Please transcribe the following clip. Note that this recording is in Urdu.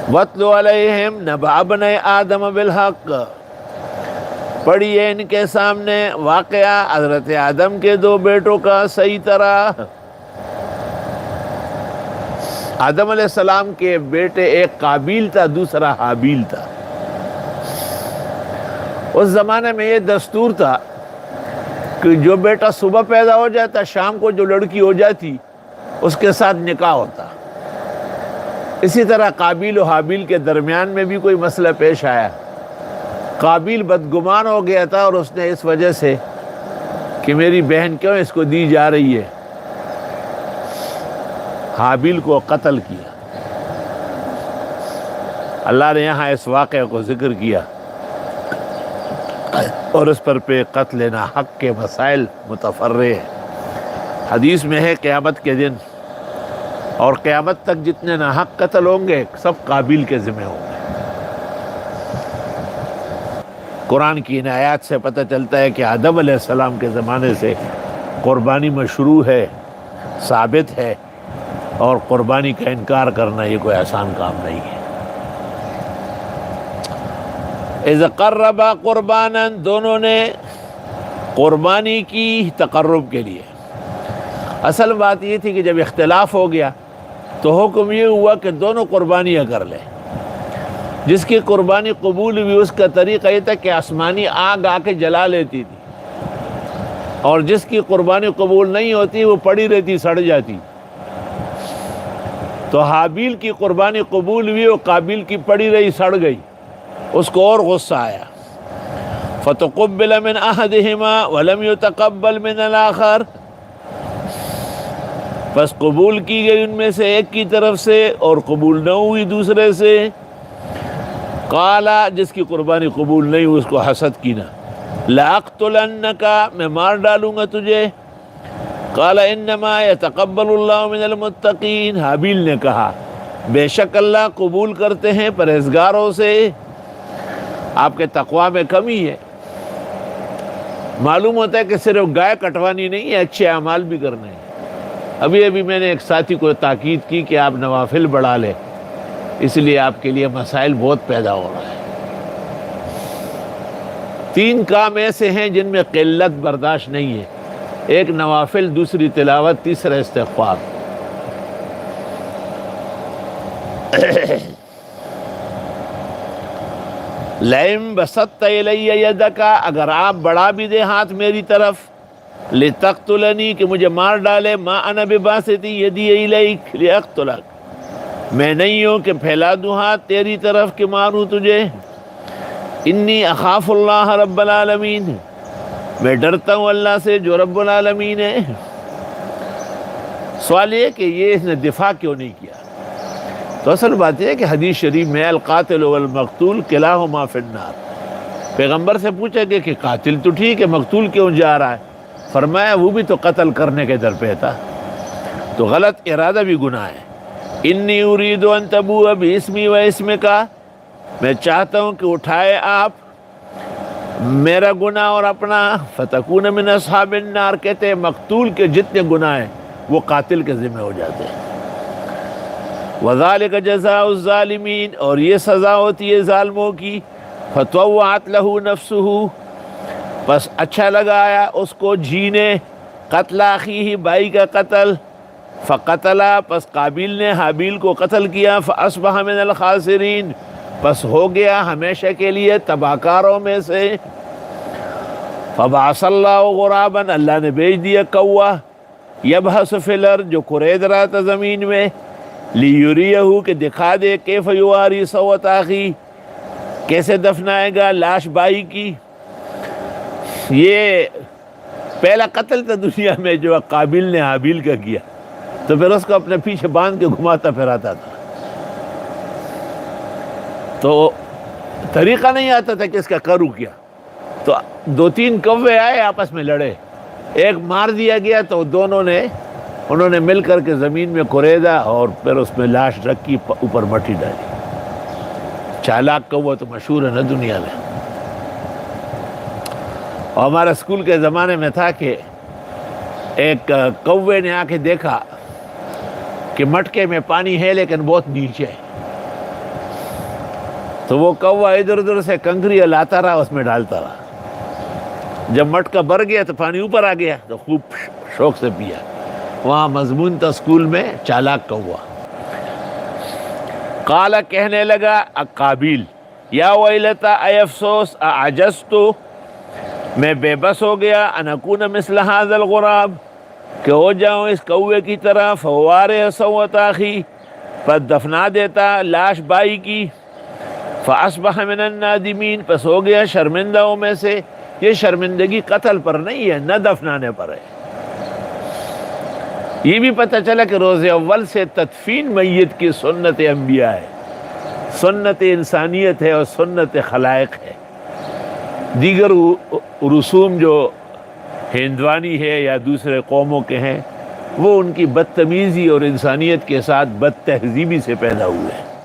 وَاتْلُ عَلَيْهِمْ نَبَأَ ابْنَيْ آدَمَ بِالْحَقِّ، پڑھیے ان کے سامنے واقعہ حضرت آدم کے دو بیٹوں کا صحیح طرح۔ آدم علیہ السلام کے بیٹے ایک قابیل تھا، دوسرا حابیل تھا۔ اس زمانے میں یہ دستور تھا کہ جو بیٹا صبح پیدا ہو جاتا، شام کو جو لڑکی ہو جاتی اس کے ساتھ نکاح ہوتا۔ اسی طرح قابیل و حابیل کے درمیان میں بھی کوئی مسئلہ پیش آیا۔ قابیل بدگمان ہو گیا تھا، اور اس نے اس وجہ سے کہ میری بہن کیوں اس کو دی جا رہی ہے، حابیل کو قتل کیا۔ اللہ نے یہاں اس واقعے کو ذکر کیا، اور اس پر پہ قتل ناحق کے مسائل متفرع ہیں۔ حدیث میں ہے قیامت کے دن اور قیامت تک جتنے ناحق قتل ہوں گے سب قابیل کے ذمہ ہوں گے۔ قرآن کی ان آیات سے پتہ چلتا ہے کہ آدم علیہ السلام کے زمانے سے قربانی مشروع ہے، ثابت ہے، اور قربانی کا انکار کرنا یہ کوئی آسان کام نہیں ہے۔ اذ قربا قربانا، دونوں نے قربانی کی تقرب کے لیے۔ اصل بات یہ تھی کہ جب اختلاف ہو گیا تو حکم یہ ہوا کہ دونوں قربانیاں کر لیں۔ جس کی قربانی قبول ہوئی اس کا طریقہ یہ تھا کہ آسمانی آگ آ کے جلا لیتی تھی، اور جس کی قربانی قبول نہیں ہوتی وہ پڑی رہتی، سڑ جاتی۔ تو حابیل کی قربانی قبول ہوئی اور قابیل کی پڑی رہی، سڑ گئی۔ اس کو اور غصہ آیا۔ فَتُقُبِّلَ مِنْ أَحَدِهِمَا وَلَمْ يُتَقَبَّلْ مِنَ الْآخَرِ، بس قبول کی گئی ان میں سے ایک کی طرف سے اور قبول نہ ہوئی دوسرے سے۔ قالا، جس کی قربانی قبول نہیں ہوئی اس کو حسد کی نہ، لَأَقْتُلَنَّكَ، میں مار ڈالوں گا تجھے۔ قال انما يتقبل اللہ من المتقین، حابیل نے کہا بے شک اللہ قبول کرتے ہیں پرہیزگاروں سے۔ آپ کے تقویٰ میں کمی ہے۔ معلوم ہوتا ہے کہ صرف گائے کٹوانی نہیں ہے، اچھے اعمال بھی کرنے ہیں۔ ابھی میں نے ایک ساتھی کو تاکید کی کہ آپ نوافل بڑھا لیں، اس لیے آپ کے لیے مسائل بہت پیدا ہو رہا ہے۔ 3 کام ایسے ہیں جن میں قلت برداشت نہیں ہے، ایک نوافل، دوسری تلاوت، تیسرا استغفار۔ لئن بسطت الی یدک، اگر آپ بڑھا بھی دے ہاتھ میری طرف، لتقتلنی، کہ مجھے مار ڈالے، ما انا بباسط یدی الیک لاقتلک، میں نہیں ہوں کہ پھیلا دوں ہاتھ تیری طرف کہ ماروں تجھے۔ انی اخاف اللہ رب العالمین، میں ڈرتا ہوں اللہ سے جو رب العالمین ہے۔ سوال یہ کہ یہ اس نے دفاع کیوں نہیں کیا؟ تو اصل بات یہ ہے کہ حدیث شریف میں القاتل والمقتول کلاہما فی النار، پیغمبر سے پوچھا گیا کہ قاتل تو ٹھیک ہے، مقتول کیوں جا رہا ہے؟ فرمایا وہ بھی تو قتل کرنے کے در پہ تھا، تو غلط ارادہ بھی گناہ ہے۔ انی ارید ان تبوء باسمی و اسمک، میں چاہتا ہوں کہ اٹھائے آپ میرا گناہ اور اپنا، فتکون من اصحاب النار، کہتے ہیں مقتول کے جتنے گناہ ہیں وہ قاتل کے ذمہ ہو جاتے ہیں۔ وذالک جزاء الظالمین، اور یہ سزا ہوتی ہے ظالموں کی۔ فطوعت لہ نفسہ، بس اچھا لگایا اس کو جی نے، قتل اخیہ، بھائی کا قتل، فقتلا، پس قابیل نے حابیل کو قتل کیا، فاصبح من الخاسرین، پس ہو گیا ہمیشہ کے لیے تباہ کاروں میں سے۔ فبعث اللہ غرابا، اللہ نے بھیج دیا کوا، یبحث فی الارض، جو کورید رہا تھا زمین میں، لیریہ، کہ دکھا دے، کیف یواری سوءۃ اخی، کیسے دفنائے گا لاش بھائی کی۔ یہ پہلا قتل تھا دنیا میں جو قابیل نے حابیل کا کیا، تو پھر اس کو اپنے پیچھے باندھ کے گھماتا پھراتا تھا، تو طریقہ نہیں آتا تھا کہ اس کا کروں کیا۔ تو 2-3 کوے آئے، آپس میں لڑے، ایک مار دیا گیا، تو انہوں نے مل کر کے زمین میں کوریدا اور پھر اس میں لاش رکھی، اوپر مٹی ڈالی۔ چالاک کوا تو مشہور ہے نا دنیا میں۔ اور ہمارا اسکول کے زمانے میں تھا کہ ایک کوے نے آ کے دیکھا کہ مٹکے میں پانی ہے لیکن بہت نیچے ہے، تو وہ کوا ادھر ادھر سے کنکریاں لاتا رہا، اس میں ڈالتا رہا، جب مٹکا بھر گیا تو پانی اوپر آ گیا تو خوب شوق سے پیا۔ وہاں مضمون تھا اسکول میں چالاک کوا۔ قال کہنے لگا قابیل، یا ویلتا اے افسوس، اعجزتو میں بے بس ہو گیا، ان اکون مثل ھذا الغراب کہ ہو جاؤں اس کوے کی طرح، فوارِ صوت اخی پس دفنا دیتا لاش بھائی کی، فاصبح من النادمین پس ہو گیا شرمندوں میں سے۔ یہ شرمندگی قتل پر نہیں ہے، نہ دفنانے پر ہے۔ یہ بھی پتہ چلا کہ روز اول سے تدفین میت کی سنت انبیاء ہے، سنت انسانیت ہے اور سنت خلائق ہے۔ دیگر رسوم جو ہندوانی ہے یا دوسرے قوموں کے ہیں، وہ ان کی بدتمیزی اور انسانیت کے ساتھ بد تہذیبی سے پیدا ہوئے ہیں۔